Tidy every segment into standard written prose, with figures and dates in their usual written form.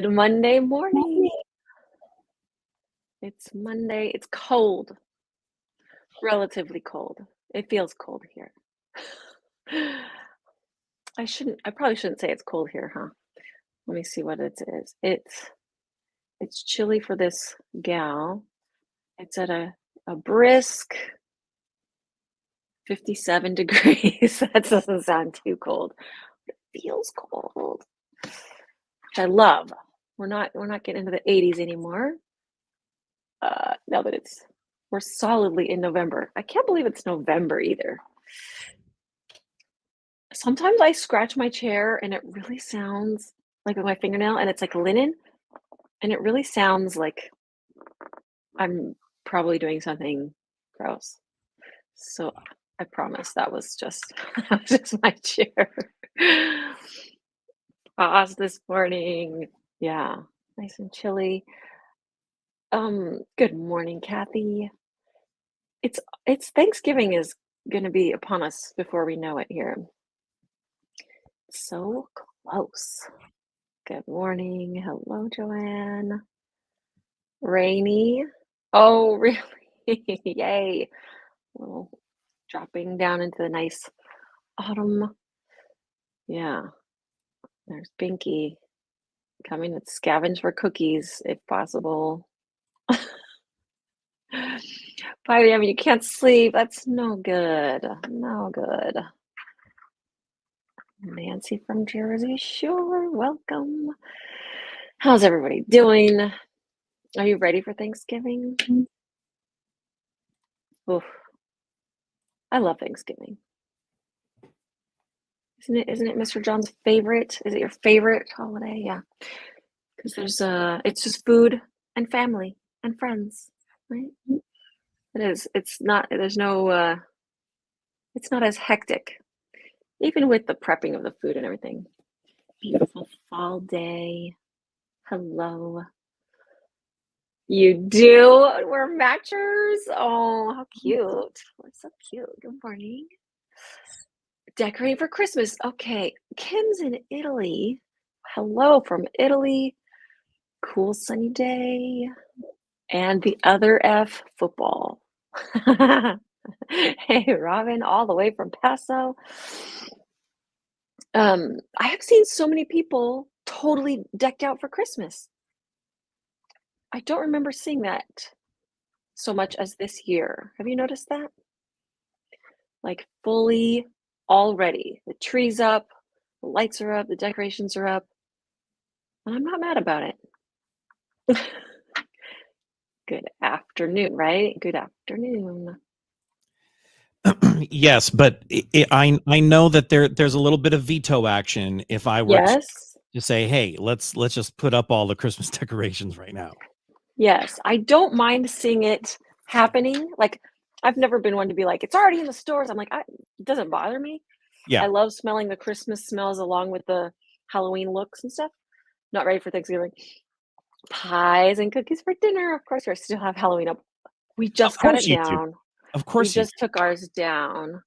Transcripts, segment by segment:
Good Monday morning. It's Monday. It's cold, relatively cold. It feels cold here. I probably shouldn't say it's cold here, huh? Let me see what it is. It's chilly for this gal. It's at a brisk 57 degrees. That doesn't sound too cold. It feels cold, which I love. We're not getting into the 80s anymore. Now that we're solidly in November. I can't believe it's November either. Sometimes I scratch my chair and it really sounds like with my fingernail, and it's like linen, and it really sounds like I'm probably doing something gross. So I promise that was just that was just my chair. Pause this morning. Yeah, nice and chilly. Good morning, Kathy. It's Thanksgiving is gonna be upon us before we know it here. So close. Good morning. Hello, Joanne. Rainy. Oh, really? Yay. Well, dropping down into the nice autumn. Yeah. There's Binky coming to scavenge for cookies if possible. 5 a.m. You can't sleep. That's no good. No good. Nancy from Jersey Shore. Welcome. How's everybody doing? Are you ready for Thanksgiving? Oof. I love Thanksgiving. Isn't it Mr. John's favorite? Is it your favorite holiday? Yeah. Because it's just food and family and friends, right? It is. It's not there's no it's not as hectic. Even with the prepping of the food and everything. Beautiful fall day. Hello. You do? We're matchers? Oh, how cute. We're so cute. Good morning. Decorating for Christmas. Okay. Kim's in Italy. Hello from Italy. Cool sunny day. And the other F, football. Hey, Robin, all the way from Paso. I have seen so many people totally decked out for Christmas. I don't remember seeing that so much as this year. Have you noticed that? Like fully already. The tree's up, the lights are up, the decorations are up. And I'm not mad about it. Good afternoon, right? Good afternoon. Yes, but I know that there's a little bit of veto action if I were Yes. to say, hey, let's just put up all the Christmas decorations right now. Yes. I don't mind seeing it happening. Like, I've never been one to be like, it's already in the stores. I'm like, it doesn't bother me. Yeah. I love smelling the Christmas smells along with the Halloween looks and stuff. Not ready for Thanksgiving. Pies and cookies for dinner. Of course, we still have Halloween up. We Of just got course it you do. down. Of We course you just do. took ours down.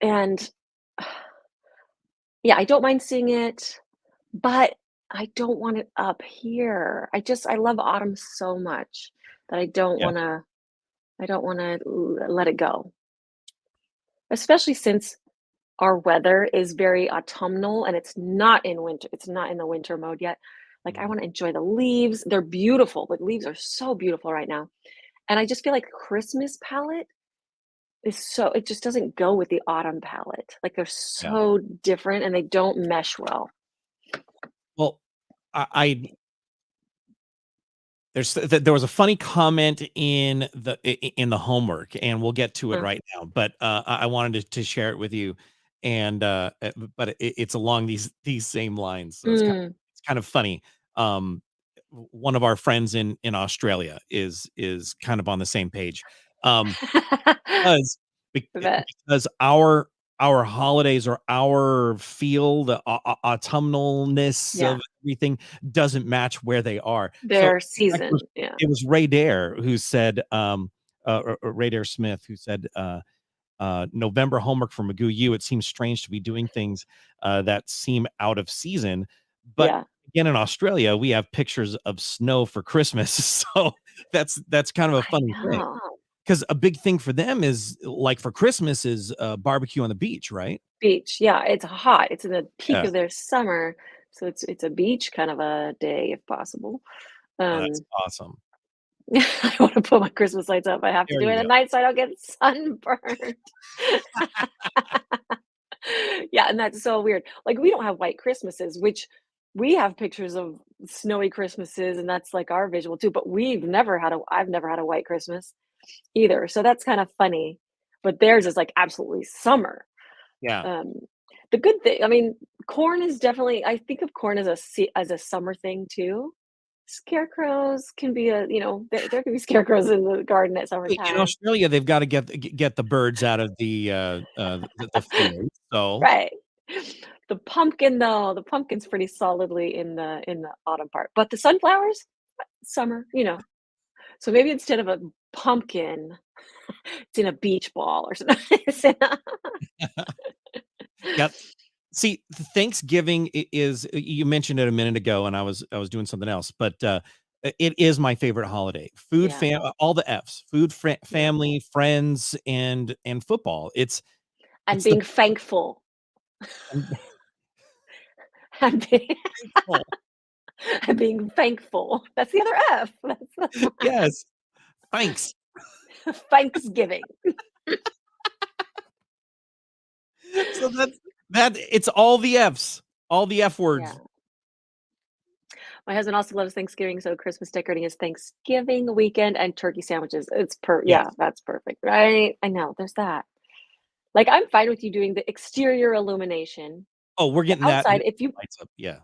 And yeah, I don't mind seeing it, but I don't want it up here. I love autumn so much that Yeah. I don't wanna let it go. Especially since our weather is very autumnal and it's not in winter. It's not in the winter mode yet. Like, I Mhm. wanna enjoy the leaves. They're beautiful. The leaves are so beautiful right now. And I just feel like Christmas palette it just doesn't go with the autumn palette. Like, they're Yeah. so different and they don't mesh well. Well, I there was a funny comment in the homework, and we'll get to it Huh. right now. But I wanted to share it with you, and but it's along these same lines, so Mm. it's kind of funny. One of our friends in Australia is kind of on the same page. Because I bet. because our holidays or our feel, the autumnalness Yeah. of everything doesn't match where they are. So, Their in fact, season, yeah. it was Ray Dare who said, or Ray Dare Smith who said, November homework for McGoo. It seems strange to be doing things that seem out of season, But Yeah. again, in Australia, we have pictures of snow for Christmas, so that's kind of a I funny thing. know. 'Cause a big thing for them is, like, for Christmas is, barbecue on the beach, right? Beach, yeah, it's hot, it's in the peak Yeah. of their summer, so it's a beach kind of a day if possible. Oh, that's Um, awesome. I wanna put my Christmas lights up, I have to There do it you at go. night so I don't get sunburned. Yeah, and that's so weird. Like, we don't have white Christmases, which we have pictures of snowy Christmases, and that's, like, our visual too, but I've never had a white Christmas either, so that's kind of funny, but theirs is, like, absolutely summer. Yeah. Um, the good thing I mean, corn is definitely I think of corn as a summer thing too. Scarecrows can be there can be scarecrows in the garden at In summertime. Australia, they've gotta get the birds out of the field, so Right. The pumpkin, though, the pumpkin's pretty solidly in the autumn part, but the sunflowers, summer, you know. So maybe instead of a pumpkin, it's in a beach ball or something. yeah. See, Thanksgiving is you mentioned it a minute ago, and I was doing something else, but, it is my favorite holiday. Food, Yeah, all the F's, food, yeah. family, friends, and football. And It's the being thankful. I'm And being thankful. being thankful. That's the other F. That's Yes, thanks. Thanksgiving. So it's all the F's, all the F Yeah. words. My husband also loves Thanksgiving, so Christmas decorating is Thanksgiving weekend and turkey sandwiches. Yeah, Yes. that's perfect, right? I know, there's that. Like, I'm fine with you doing the exterior illumination. Oh, we're The getting that outside, if you lights up, yeah.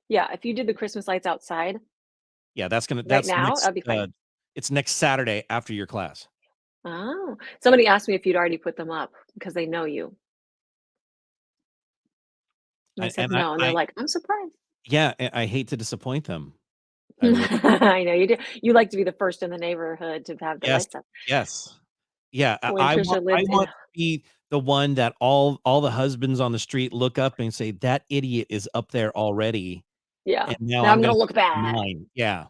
yeah, if you did the Christmas lights outside Yeah, right now, that'd be fine. it's next Saturday after your class. Oh, somebody asked me if you'd already put them up because they know you, and I I said, and I "No," and they're I like, "I'm surprised." yeah, I hate to disappoint them. I really I know you do. You like to be the first in the neighborhood to have the Yes, lights up. yes. Yeah, When Trisha I lived in want to be the one that all the husbands on the street look up and say, "That idiot is up there already, yeah, and now now I'm I'm gonna gonna put look bad. mine." Yeah,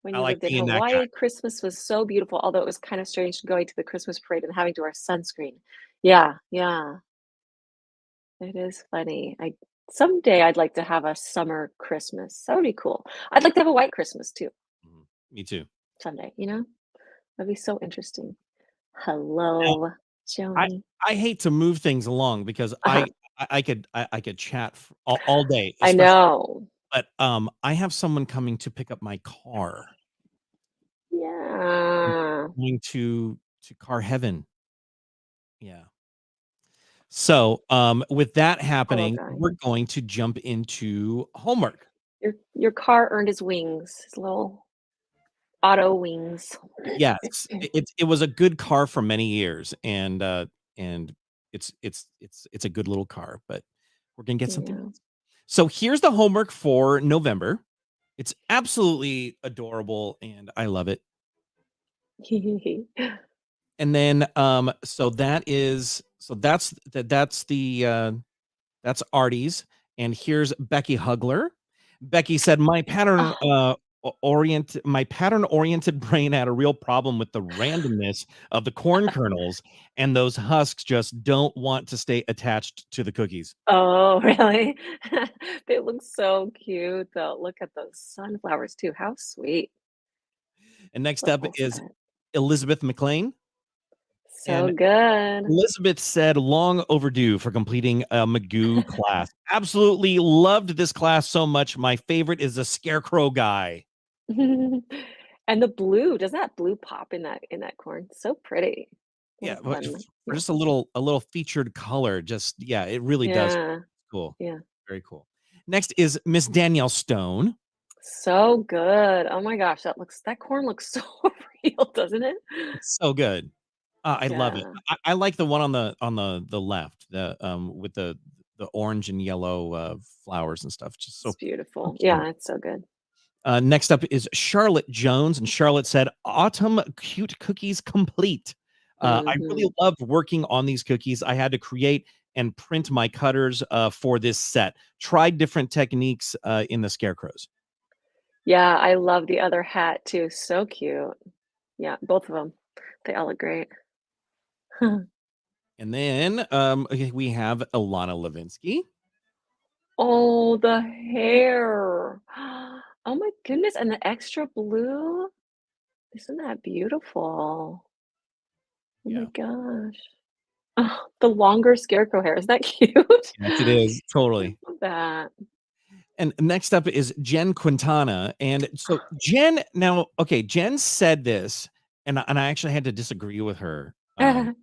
When I you like lived in being that guy. Hawaii, Christmas was so beautiful, although it was kind of strange going to the Christmas parade and having to wear sunscreen. Yeah, yeah, it is funny. I Someday I'd like to have a summer Christmas. That would be cool. I'd like to have a white Christmas too, Mhm. Me too. someday, you know? That'd be so interesting. Now, Hello, I Joni. I hate to move things along because Uh-huh. I could chat f all day, I especially know. but, I have someone coming to pick up my car. I'm Yeah. going to car heaven. Yeah. So, with that Hello, happening, guy. we're going to jump into homework. Your car earned his wings, his little auto wings. Yes, it was a good car for many years, and it's a good little car, but we're gonna get something Yeah. else. So here's the homework for November. It's absolutely adorable, and I love it. And then, that's Artie's, and here's Becky Hugler. Becky said, Oh, my pattern-oriented brain had a real problem with the randomness of the corn kernels, and those husks just don't want to stay attached to the cookies." oh, really? They look so cute, though. Look at those sunflowers too. How sweet. And next The up whole is set. Elizabeth McLean, So and good. Elizabeth said, "Long overdue for completing a McGoo class. Absolutely loved this class so much. My favorite is the scarecrow guy." And the blue, does that blue pop in that corn? So pretty. What a Yeah, but fun for yeah. just a little featured color, just yeah, it really does. Yeah, Cool. yeah. Very cool. Next is Miss Danielle Stone. So good. Oh my gosh, that corn looks so real, doesn't it? It's so good. I love it. Yeah, I like the one on the left, with the orange and yellow, flowers and stuff. Just it's so beautiful. cute. Yeah, it's so good. Next up is Charlotte Jones, and Charlotte said, "Autumn cute cookies complete. I really Mhm. loved working on these cookies. I had to create and print my cutters for this set. Tried different techniques in the scarecrows. Yeah, I love the other hat too, so cute. Yeah, both of them. They all look great. And then okay, we have Ilana Levinsky. Oh, the hair. Oh my goodness, and the extra blue? Isn't that beautiful? Oh my Yeah. gosh. Oh, the longer scarecrow hair, is that cute? Yes, it is. I Totally. love that. And next up is Jen Quintana. And so Jen, now, okay, Jen said this, and I actually had to disagree with her on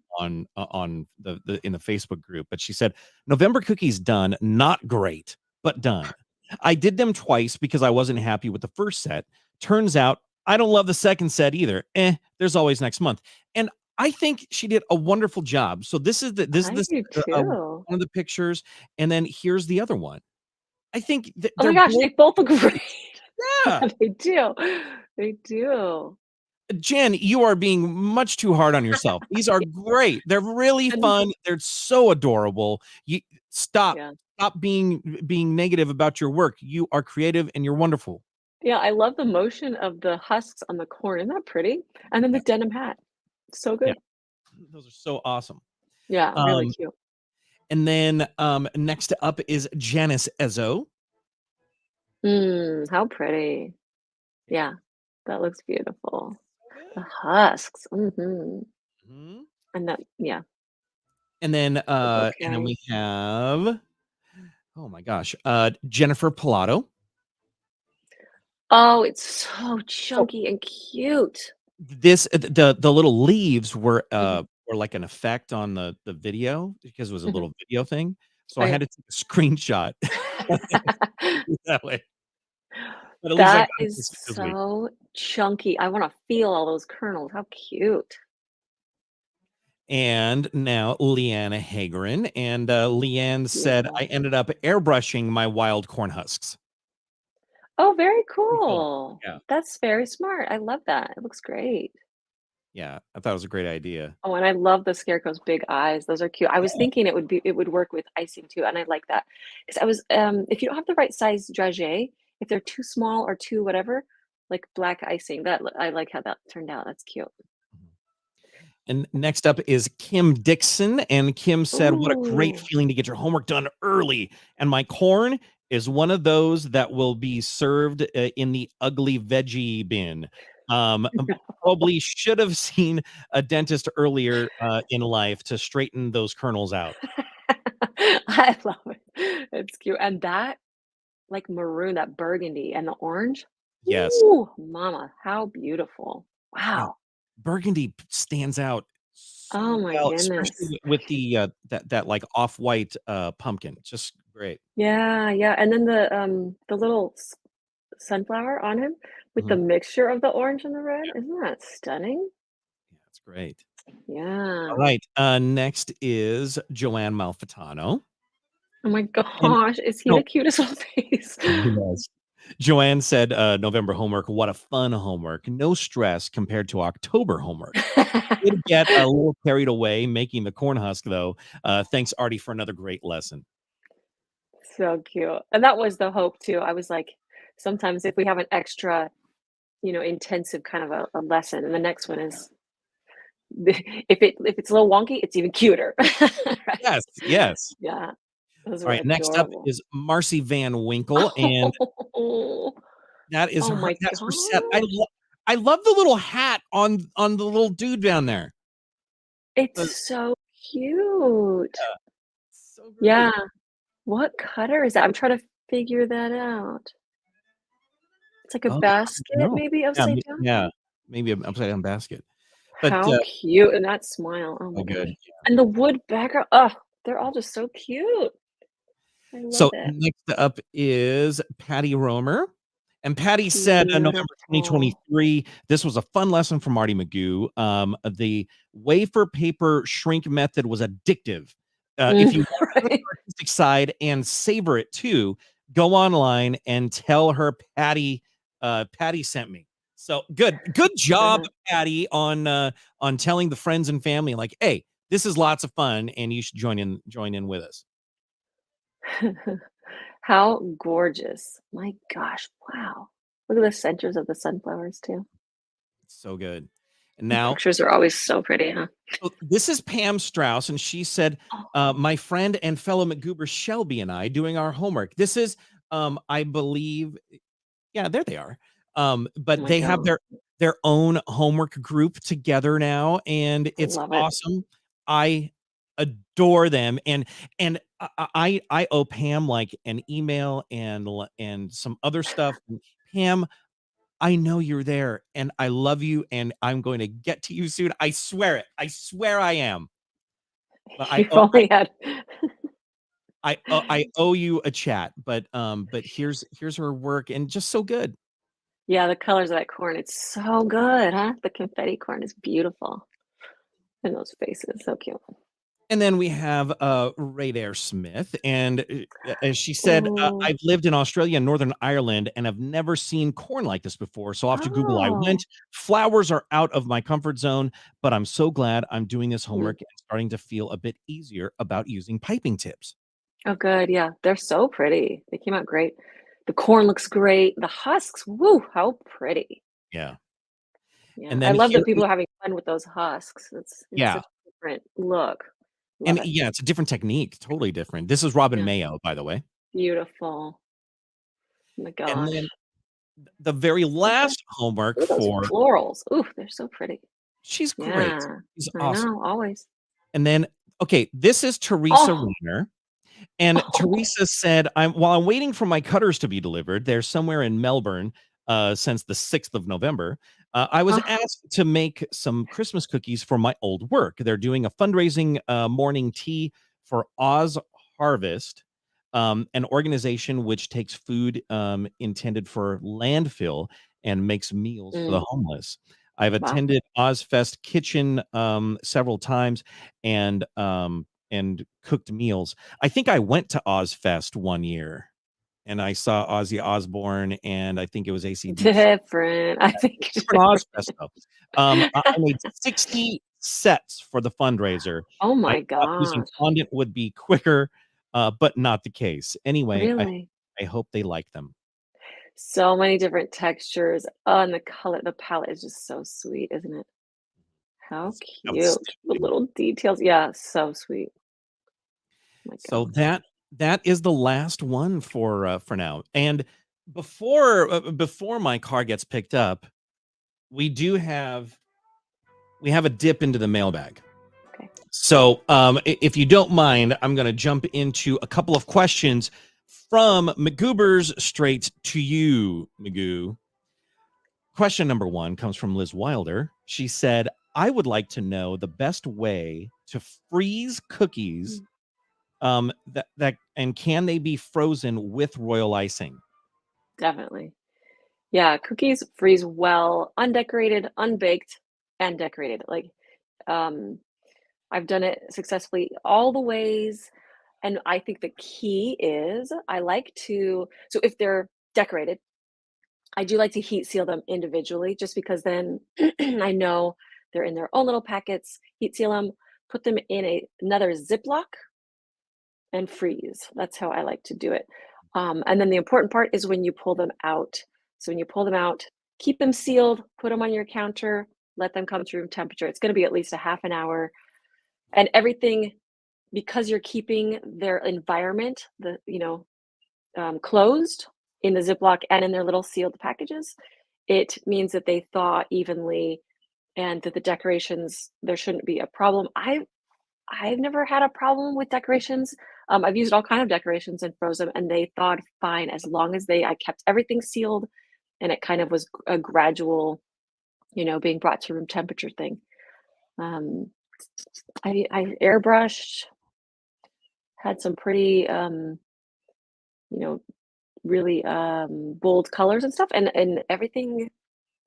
the in the Facebook group, but she said November cookies done, not great, but done. I did them twice because I wasn't happy with the first set. Turns out I don't love the second set either. There's always next month. And I think she did a wonderful job. So this is I this do one too. of the pictures, and then here's the other one. I think Oh my they're gosh, both they both look great. yeah. Yeah, they do. They do. Jen, you are being much too hard on yourself. These are great. They're really And fun. They're so adorable. You stop yeah. stop being negative about your work. You are creative and you're wonderful. Yeah, I love the motion of the husks on the corn. Isn't that pretty? And then the Yeah. denim hat. So Yeah. good. Those are so awesome. Yeah, really Um, cute. and then next up is Janice Ezo. How pretty. Yeah. Yeah, that looks beautiful. So The good. husks. Mhm. Mhm. And that yeah, the And then bouquet. we have oh my gosh, Jennifer Pilato. Oh, it's so So chunky and cute. this the little leaves Mhm, were like an effect on the video because it was a mhm. little video thing. So Oh, I yeah. had to take a screenshot that way. But at least I got That it is this week. so chunky. I wanna feel all those kernels. How cute. And now Leanna Hagerin, and Leanne said, "I Beautiful. ended up airbrushing my wild corn husks." Oh, very Pretty cool. cool. Yeah. That's very smart. I love that. It looks great. Yeah, I thought it was a great idea. Oh, and I love the scarecrow's big eyes. Those are cute. I was Yeah. thinking it would work with icing too, and I like that because I was, if you don't have the right size dragée, if they're too small or too whatever, like black icing, I like how that turned out. That's cute. Mhm. And next up is Kim Dixon, and Kim said, "What a great Ooh. feeling to get your homework done early, and my corn is one of those that will be served, in the ugly veggie bin." Probably should have seen a dentist earlier, in life to straighten those kernels out. I love it. It's cute, and that, like, maroon, that burgundy and the orange, Yes. ooh, mama, how beautiful. Yeah. Wow. Burgundy stands out Oh so my well, goodness. especially with the, that, like, off-white, pumpkin. Just great. Yeah, yeah, and then the little s sunflower on him with the Mhm. mixture of the orange and the red, isn't that stunning? Yeah, it's great. Yeah. Alright, next is Joanne Malfitano, Oh my and gosh, is he so the cutest little face? yes. Joanne said, "November homework, what a fun homework. No stress compared to October homework. Did get a little carried away making the corn husk, though. Thanks, Arty, for another great lesson." So cute, and that was the hope too. I was like, sometimes if we have an extra, intensive kind of a lesson, and the next one is if it's a little wonky, it's even cuter. Right? Yes, yes. Yeah, those were Alright, next up adorable. is Marcy Van Winkle, and Oh, that is oh her my that's her set. gosh. I love the little hat on the little dude down there. It's The so cute. so Yeah. great. What cutter is that? I'm trying to figure that out. It's like a Oh, I don't basket know. maybe Yeah, upside down? yeah, maybe an upside down basket. But, How cute, and that smile, oh so my good. gosh. And the wood background, oh, they're all just so cute. I love So it. next up is Patty Romer. And Patty said, November Beautiful. 2023, this was a fun lesson from Arty McGoo. The wafer paper shrink method was addictive. If you want to learn Right. the artistic side and savor it too, go online and tell her Patty sent me. So good job, Patty, on telling the friends and family, like, hey, This is lots of fun, and you should join in with us. How gorgeous. My gosh, wow. Look at the centers of the sunflowers too. It's so good. And The now, pictures are always so pretty, huh? oh, this is Pam Strauss, and she said, Oh, "My friend and fellow McGoober Shelby and I doing our homework." This is, I believe, yeah, there they are. oh But my they have god. their own homework group together now, and I it's love it. awesome. I adore them, and I owe Pam like an email and some other stuff. Pam, I know you're there, and I love you, and I'm going to get to you soon. I swear it. I swear I am. But You've only had I owe you a chat, but here's her work and just so good. Yeah, the colors of that corn, it's so good, huh? The confetti corn is beautiful. And those faces, so cute. And then we have, Ray Dare Smith, and, as she said, Oh. "I've lived in Australia and Northern Ireland and have never seen corn like this before, so off to Google I Oh. went. Flowers are out of my comfort zone, but I'm so glad I'm doing this Mm. homework and starting to feel a bit easier about using piping tips." Oh, good, yeah, they're so pretty. They came out great. The corn looks great. The husks, woo, how pretty. Yeah. Yeah, And I then love that here people is are having fun with those husks. It's yeah, such a different look. Love and it. yeah, it's a different technique, totally different. This is Robin Yeah, Mayo, by the way. beautiful. Oh my And then gosh. the very Look at last homework look at those for florals. Ooh, they're so pretty. she's great. Yeah, She's I awesome. know, always. And then, okay, this is Teresa Oh! Weiner. And Oh, Teresa said, while I'm waiting for my cutters to be delivered, they're somewhere in Melbourne since the 6th of November. I was oh, asked to make some Christmas cookies for my old work. They're doing a fundraising morning tea for Oz Harvest, an organization which takes food intended for landfill and makes meals for the mm, homeless. I've wow. attended Ozfest Kitchen several times and cooked meals. I think I went to Ozfest one year, and I saw Ozzy Osbourne, and I think it was AC/DC. Different. I think Different different. Ozfest, though. I made 60 sets for the fundraiser. Oh I my thought using gosh. fondant would be quicker, but not the case. Anyway, Really? I hope they like them. So many different textures. Oh, and the color the palette is just so sweet, isn't it? How It's cute. The outstanding. little details. Yeah, so sweet. Oh my So gosh. that is the last one for now. And before my car gets picked up, we do have a dip into the mailbag. Okay. So, if you don't mind, I'm going to jump into a couple of questions from McGoobers straight to you, Magoo. Question number one comes from Liz Wilder. She said, "I would like to know the best way to freeze cookies. Mm, That and can they be frozen with royal icing?" definitely. Yeah, cookies freeze well, undecorated, unbaked, and decorated. Like, um, I've done it successfully all the ways. And I think the key is I like to, so if they're decorated, I do like to heat seal them individually just because then I know they're in their own little packets, heat seal them, put them in another Ziploc and freeze. That's how I like to do it. And then the important part is when you pull them out. So when you pull them out, keep them sealed, put them on your counter, let them come to room temperature. It's going to be at least a half an hour. And everything, because you're keeping their environment, closed in the Ziploc and in their little sealed packages, it means that they thaw evenly and that the decorations there shouldn't be a problem. I've never had a problem with decorations. I've used all kind of decorations and froze them, and they thawed fine as long as I kept everything sealed, and it kind of was a gradual, being brought to room temperature thing. Um, I airbrushed, had some pretty, you know, really bold colors and stuff, and everything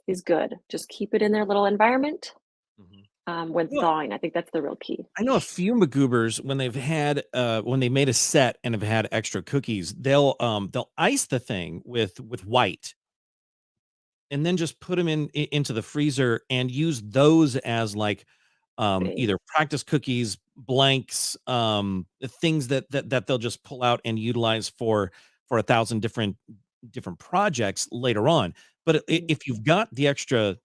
is good. Just keep it in their little environment Mhm. when You know, thawing. I think that's the real key. I know a few McGoobers when they made a set and have had extra cookies, they'll ice the thing with white and then just put them into the freezer and use those as like Right. either practice cookies, blanks, things that they'll just pull out and utilize for 1,000 different projects later on. But Mhm. if you've got the extra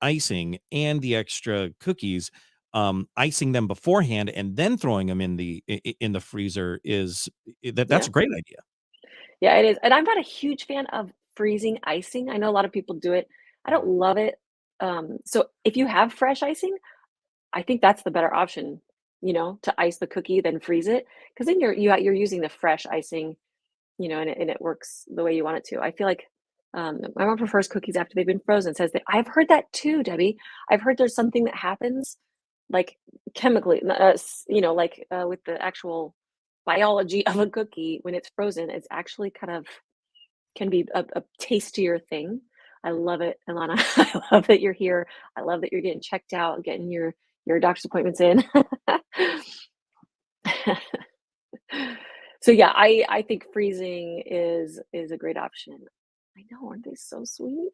icing and the extra cookies, icing them beforehand and then throwing them in the freezer that's Yeah. a great idea. Yeah, it is, and I'm not a huge fan of freezing icing. I know a lot of people do it. I don't love it. So if you have fresh icing, I think that's the better option, to ice the cookie than freeze it, because then you're using the fresh icing, and it works the way you want it to. I feel like, my mom prefers cookies after they've been frozen, says that I've heard that too, Debbie. I've heard there's something that happens, like, chemically, like, with the actual biology of a cookie when it's frozen, it's actually kind of can be a tastier thing. I love it, Ilana. I love that you're here. I love that you're getting checked out, getting your doctor's appointments in. So yeah, I think freezing is a great option. I know, aren't they so sweet?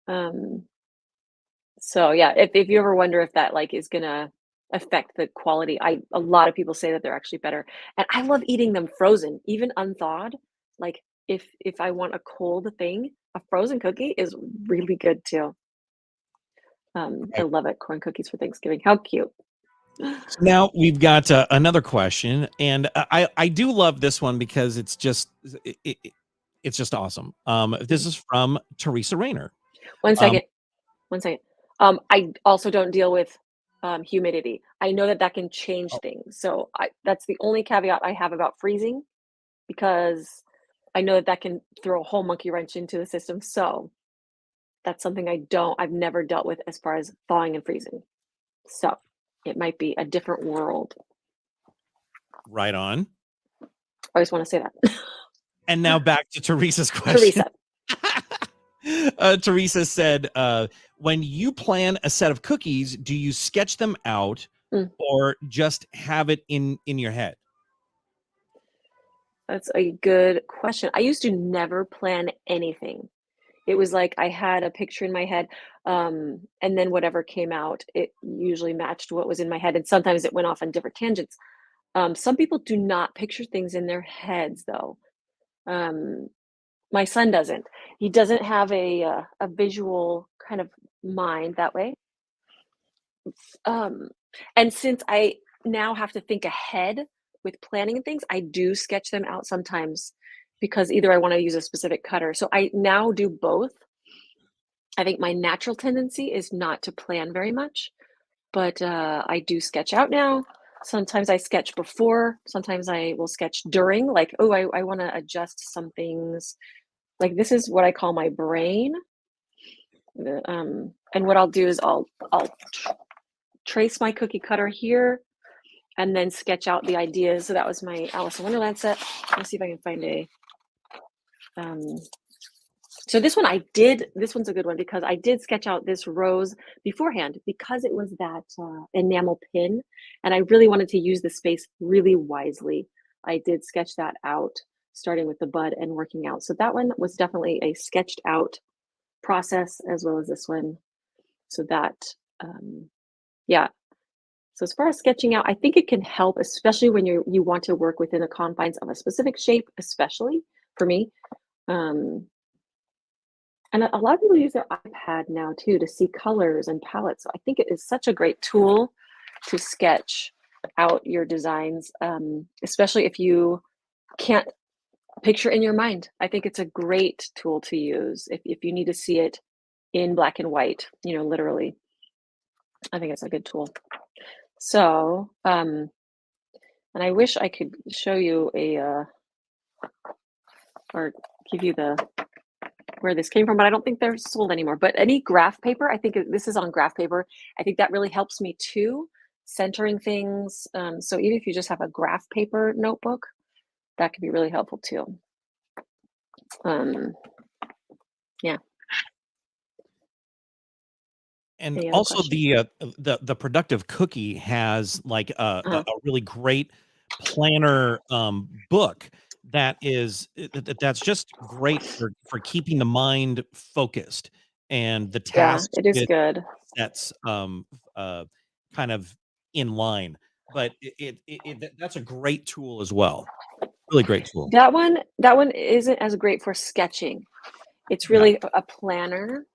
Um, so yeah, if you ever wonder if that like is gonna affect the quality, a lot of people say that they're actually better. And I love eating them frozen, even unthawed. Like if I want a cold thing, a frozen cookie is really good too. I love it. Corn cookies for Thanksgiving. How cute. So now we've got another question, and I do love this one because it's just awesome. This Mhm. is from Teresa Rayner. One Um, second. One second. I also don't deal with humidity. I know that that can change oh, things. So that's the only caveat I have about freezing because I know that that can throw a whole monkey wrench into the system. So that's something I've never dealt with as far as thawing and freezing. So it might be a different world. right on. I just want to say that. And now back to Teresa's question. Teresa. Teresa said, "When you plan a set of cookies, do you sketch them out Mm, or just have it in your head?" that's a good question. I used to never plan anything. It was like I had a picture in my head, and then whatever came out, it usually matched what was in my head, and sometimes it went off on different tangents. Some people do not picture things in their heads, though. Um, my son doesn't. He doesn't have a visual kind of mind that way. Um, and since I now have to think ahead with planning and things, I do sketch them out sometimes because either I want to use a specific cutter. So I now do both. I think my natural tendency is not to plan very much, but I do sketch out now. Sometimes I sketch before, sometimes I will sketch during, like, oh, I want to adjust some things. Like, this is what I call my brain. And what I'll do is I'll trace my cookie cutter here and then sketch out the ideas. So that was my Alice in Wonderland set. Let's see if I can find a um, so this one's a good one because I did sketch out this rose beforehand because it was that enamel pin and I really wanted to use the space really wisely. I did sketch that out starting with the bud and working out. So that one was definitely a sketched out process as well as this one. So that, um, yeah. So as far as sketching out, I think it can help, especially when you want to work within the confines of a specific shape, especially for me. Um, And a lot of people use their iPad now too to see colors and palettes. So I think it is such a great tool to sketch out your designs, especially if you can't picture in your mind. I think it's a great tool to use if you need to see it in black and white, literally. I think it's a good tool. So, and I wish I could show you or give you where this came from, but I don't think they're sold anymore. But any graph paper, I think this is on graph paper. I think that really helps me too, centering things. So even if you just have a graph paper notebook, that could be really helpful too. Um, yeah. And Any other also questions? the productive cookie has like Uh, a really great planner book that's just great for keeping the mind focused and the yeah, tasks it is it good. sets kind of in line. But that's a great tool as well. Really great tool. That one isn't as great for sketching. It's Yeah. really a planner.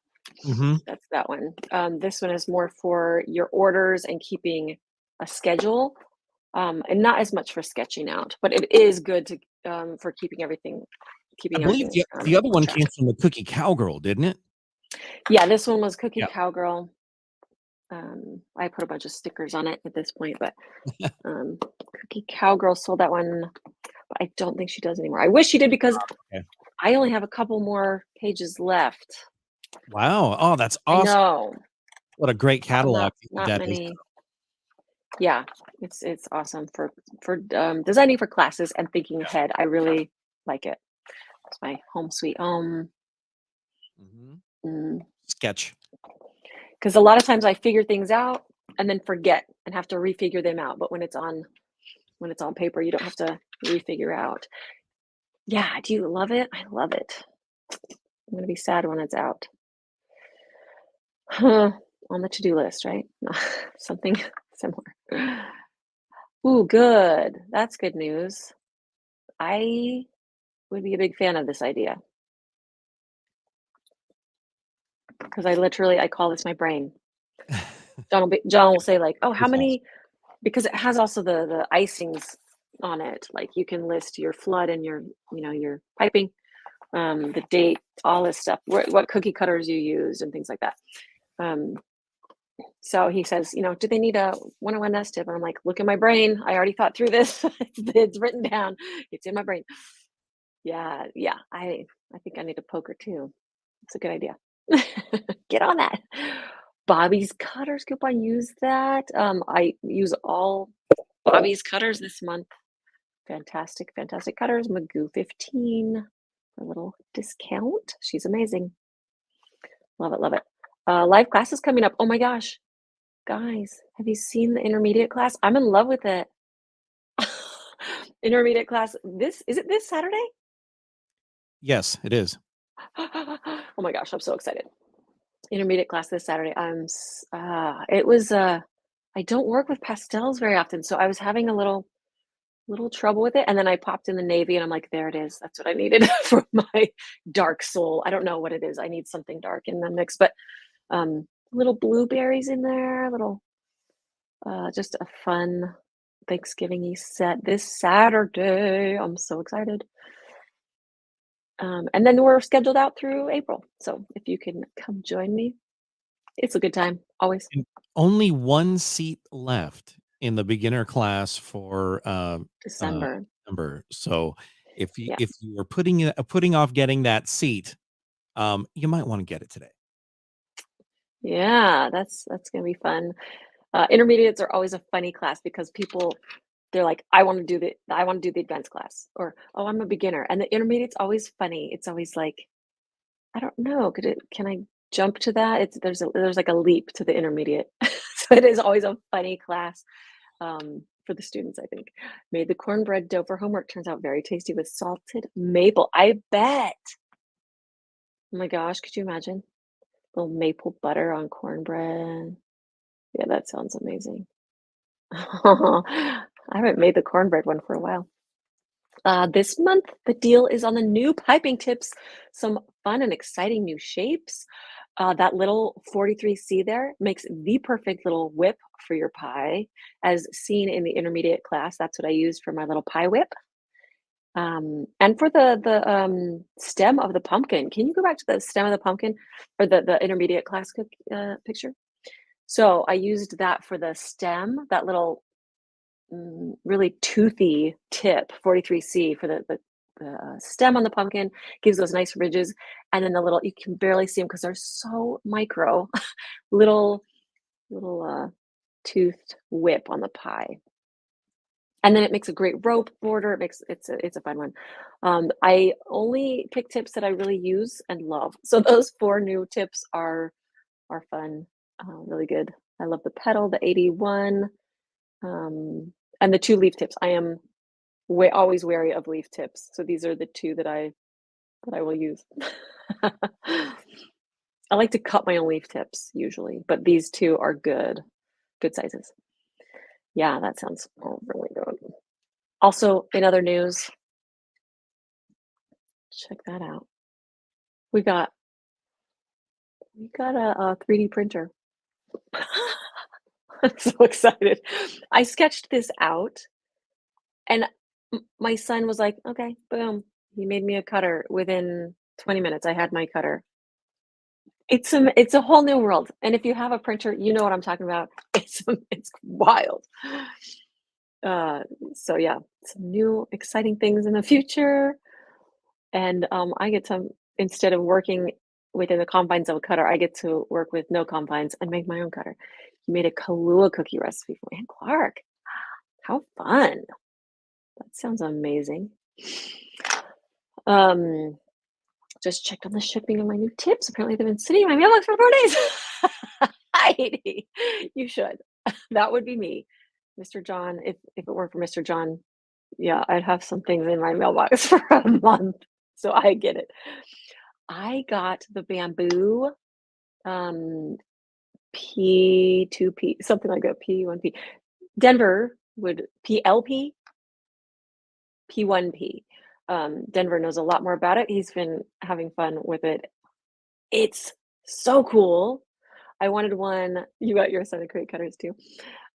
Mhm. That's that one. This one is more for your orders and keeping a schedule, and not as much for sketching out, but it is good to for I keeping believe everything the other on one track. came from the Cookie Cowgirl, didn't it? Yeah, this one was Cookie Yeah. Cowgirl. I put a bunch of stickers on it at this point, but um, Cookie Cowgirl sold that one, but I don't think she does anymore. I wish she did because Okay. I only have a couple more pages left. Wow. Oh, that's I awesome. know, What a great catalog not that is. many. Yeah, it's awesome for designing for classes and thinking ahead. I really like it. It's my home sweet home. Mhm. Mm. Sketch. Because a lot of times I figure things out and then forget and have to refigure them out. But when it's on paper, you don't have to refigure out. Yeah, do you love it? I love it. I'm gonna be sad when it's out. Huh, on the to-do list, right? Something similar. Ooh, good. That's good news. I would be a big fan of this idea because I call this my brain. John will say like, "Oh, how It's awesome. many?" Because it has also the icings on it. Like you can list your flood and your piping, the date, all this stuff, what cookie cutters you used, and things like that. Um, so he says, do they need a one-on-one nest tip? And I'm like, look at my brain. I already thought through this. It's written down. It's in my brain. Yeah, yeah. I think I need a poker too. It's a good idea. Get on that. Bobby's cutters coupon. Use that. I use all Bobby's cutters this month. Fantastic, fantastic cutters. McGoo 15 for a little discount. She's amazing. Love it, love it. Live classes coming up. Oh my gosh. Guys, have you seen the intermediate class? I'm in love with it. Intermediate class. This is it this Saturday? Yes, it is. Oh my gosh, I'm so excited. Intermediate class this Saturday. It was I don't work with pastels very often, so I was having a little trouble with it, and then I popped in the navy and I'm like, there it is. That's what I needed for my dark soul. I don't know what it is. I need something dark in the mix, but little blueberries in there, little just a fun Thanksgiving-y set this Saturday. I'm so excited. And then we're scheduled out through April. So if you can come join me, it's a good time, always. And only one seat left in the beginner class for December. December. So Yeah. if you are putting off getting that seat, you might want to get it today. Yeah, that's gonna be fun. Intermediates are always a funny class because they're like, I want to do the advanced class, or oh, I'm a beginner. And the intermediate's always funny. It's always like, I don't know, can I jump to that? There's like a leap to the intermediate. So it is always a funny class for the students, I think. Made the cornbread dough for homework. Turns out very tasty with salted maple. I bet. Oh my gosh, could you imagine? Little maple butter on cornbread. Yeah, that sounds amazing. I haven't made the cornbread one for a while. This month, the deal is on the new piping tips, some fun and exciting new shapes. That little 43C there makes the perfect little whip for your pie, as seen in the intermediate class. That's what I used for my little pie whip. And for the stem of the pumpkin, can you go back to the stem of the pumpkin or the intermediate class picture? So I used that for the stem, that little really toothy tip, 43C for the stem on the pumpkin, gives those nice ridges, and then the little you can barely see them because 'cause they're so micro, little little toothed whip on the pie. And then it makes a great rope border. It's a fun one. I only pick tips that I really use and love. So those 4 new tips are fun, really good. I love the petal, the 81, and the 2 leaf tips. I am always wary of leaf tips. So these are the 2 that I will use. I like to cut my own leaf tips usually, but these 2 are good. good sizes. Yeah, that sounds really good. Also, in other news, check that out. We got we got a 3D printer. I'm so excited. I sketched this out and my son was like, "Okay, boom." He made me a cutter within 20 minutes. I had my cutter. It's a whole new world. And if you have a printer, you know what I'm talking about. It's wild. Uh, so yeah, some new exciting things in the future. And I get to, instead of working within the confines of a cutter, I get to work with no confines and make my own cutter. He made a Kahlua cookie recipe for me. And Clark, how fun. That sounds amazing. Um, just checked on the shipping of my new tips. Apparently they've been sitting in my mailbox for 4 days. Heidi, you should. That would be me. Mr. John, if it weren't for Mr. John, yeah, I'd have some things in my mailbox for a month. So I get it. I got the bamboo um P2P, something like that, P1P. Denver would PLP, P1P. Denver knows a lot more about it. He's been having fun with it. It's so cool. I wanted one. You got your son to create cutters too.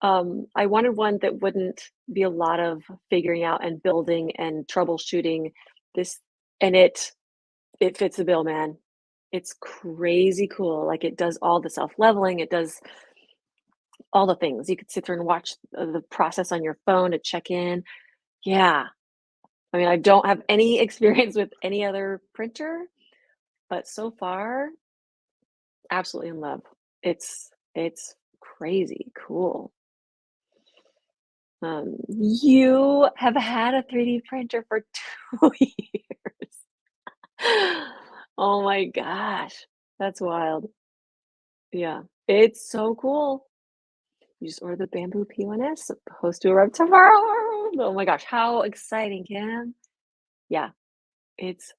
I wanted one that wouldn't be a lot of figuring out and building and troubleshooting this, and it fits the bill, man. It's crazy cool. Like it does all the self-leveling, it does all the things. You could sit there and watch the process on your phone to check in. Yeah. I mean, I don't have any experience with any other printer, but so far, absolutely in love. It's crazy cool. You have had a 3D printer for 2 years. Oh my gosh, that's wild. Yeah, it's so cool. You just order the bamboo P1S, supposed to arrive tomorrow. Oh my gosh, how exciting, Kim. Yeah, it's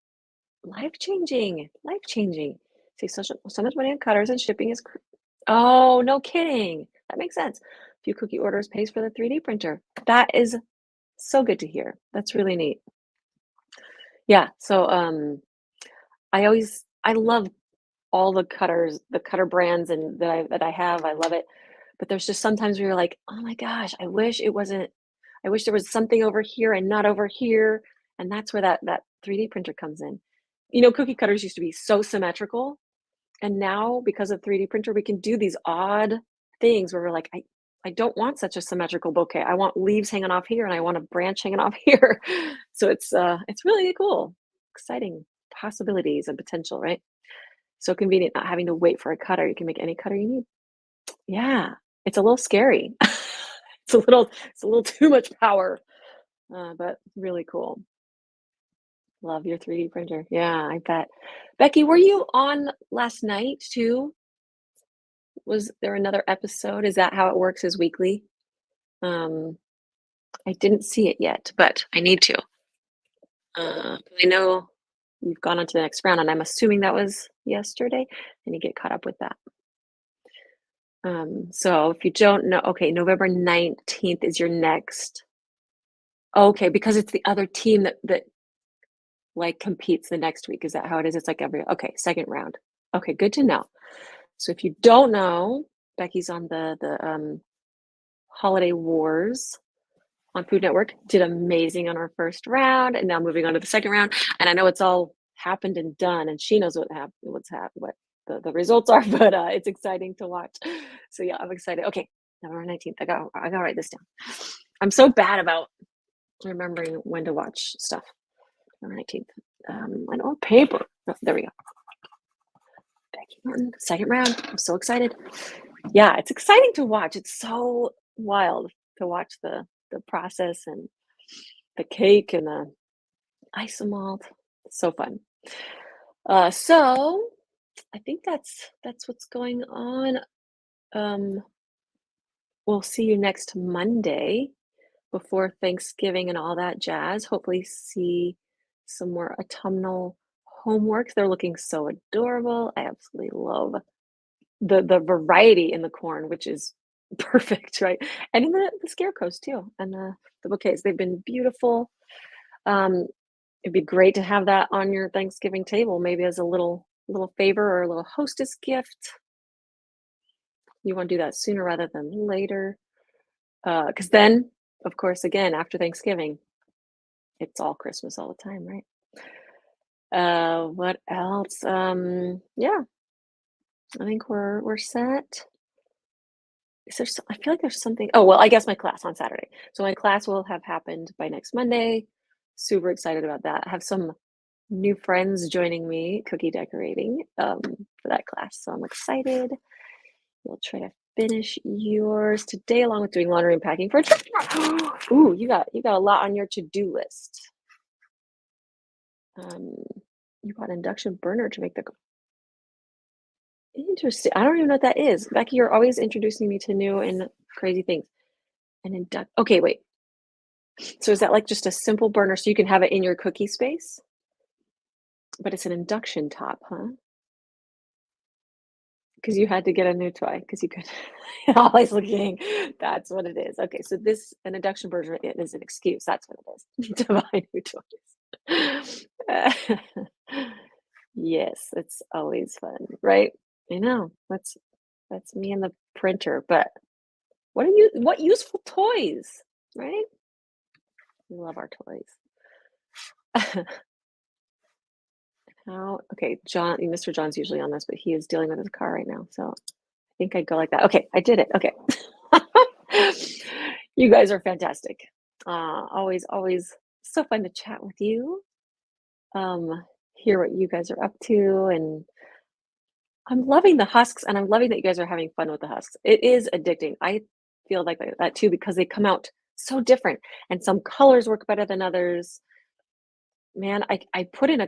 life-changing, life-changing. Save so much money on cutters and shipping is oh, no kidding. That makes sense. Few cookie orders pays for the 3D printer. That is so good to hear. That's really neat. Yeah, so, I love all the cutters, the cutter brands and that I have, I love it. But there's just sometimes where you're like, "Oh my gosh, I wish there was something over here and not over here." And that's where that 3D printer comes in. You know, cookie cutters used to be so symmetrical, and now because of 3D printer, we can do these odd things where we're like, I don't want such a symmetrical bouquet. I want leaves hanging off here and I want a branch hanging off here. So it's really cool. Exciting possibilities and potential, right? So convenient not having to wait for a cutter. You can make any cutter you need. Yeah. It's a little scary. It's a little too much power, but really cool. Love your 3D printer. Yeah, I bet. Becky, were you on last night too? Was there another episode? Is that how it works, is weekly? Um, I didn't see it yet, but I need to. 'Cause I know you've gone on to the next round, and I'm assuming that was yesterday, and you get caught up with that. So if you don't know, okay, November 19th is your next. Okay, because it's the other team that like competes the next week. Is that how it is? It's like every okay, second round. Okay, good to know. So if you don't know, Becky's on the Holiday Wars on Food Network, did amazing on our first round, and now moving on to the second round. And I know it's all happened and done, and she knows what the results are, but it's exciting to watch. So yeah, I'm excited. Okay, November 19th. I gotta write this down. I'm so bad about remembering when to watch stuff. November 19th. I don't have paper. Oh, there we go. Becky Martin, second round. I'm so excited. Yeah, it's exciting to watch. It's so wild to watch the process and the cake and the isomalt. It's so fun. So I think that's what's going on. Um, we'll see you next Monday before Thanksgiving and all that jazz. Hopefully, see some more autumnal homework. They're looking so adorable. I absolutely love the variety in the corn, which is Perfect, right? And in the scarecrows too, and the bouquets. They've been beautiful. Um, it'd be great to have that on your Thanksgiving table, maybe as a little favor or a little hostess gift. You want to do that sooner rather than later. Because then, of course, again, after Thanksgiving, it's all Christmas all the time, right? What else? Yeah, I think we're set. Is there I feel like there's something. Oh, well, I guess my class on Saturday. So my class will have happened by next Monday. Super excited about that. I have some new friends joining me cookie decorating for that class. So I'm excited. We'll try to finish yours today along with doing laundry and packing for a trip tomorrow. Ooh, you got a lot on your to-do list. Um, you bought an induction burner to make the interesting. I don't even know what that is. Becky, you're always introducing me to new and crazy things. An induct. Okay, wait. So is that like just a simple burner so you can have it in your cookie space? But it's an induction top, huh? Because you had to get a new toy because you could always looking. That's what it is. Okay, so this an induction burner it is an excuse. That's what it is to buy new toys. Yes, it's always fun, right? I know. That's me and the printer. But what useful toys, right? We love our toys. How okay, Mr. John's usually on this, but he is dealing with his car right now. So I think I'd go like that. Okay, I did it. Okay. You guys are fantastic. Always so fun to chat with you. Hear what you guys are up to, and I'm loving the husks, and I'm loving that you guys are having fun with the husks. It is addicting. I feel like that too because they come out so different, and some colors work better than others. Man, I put in a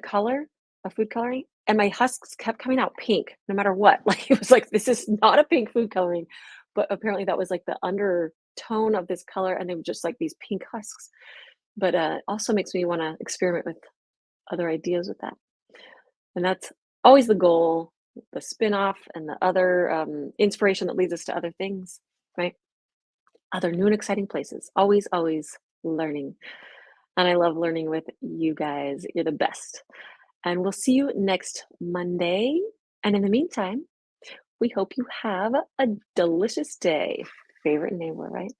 food coloring, and my husks kept coming out pink no matter what. Like, it was like, "This is not a pink food coloring," but apparently that was, like, the undertone of this color, and they were just, like, these pink husks. But, also makes me wanna experiment with other ideas with that, and that's always the goal, the spin-off and the other, inspiration that leads us to other things, right? Other new and exciting places. Always learning, and I love learning with you guys. You're the best. And we'll see you next Monday. And in the meantime, we hope you have a delicious day. Favorite enabler, right?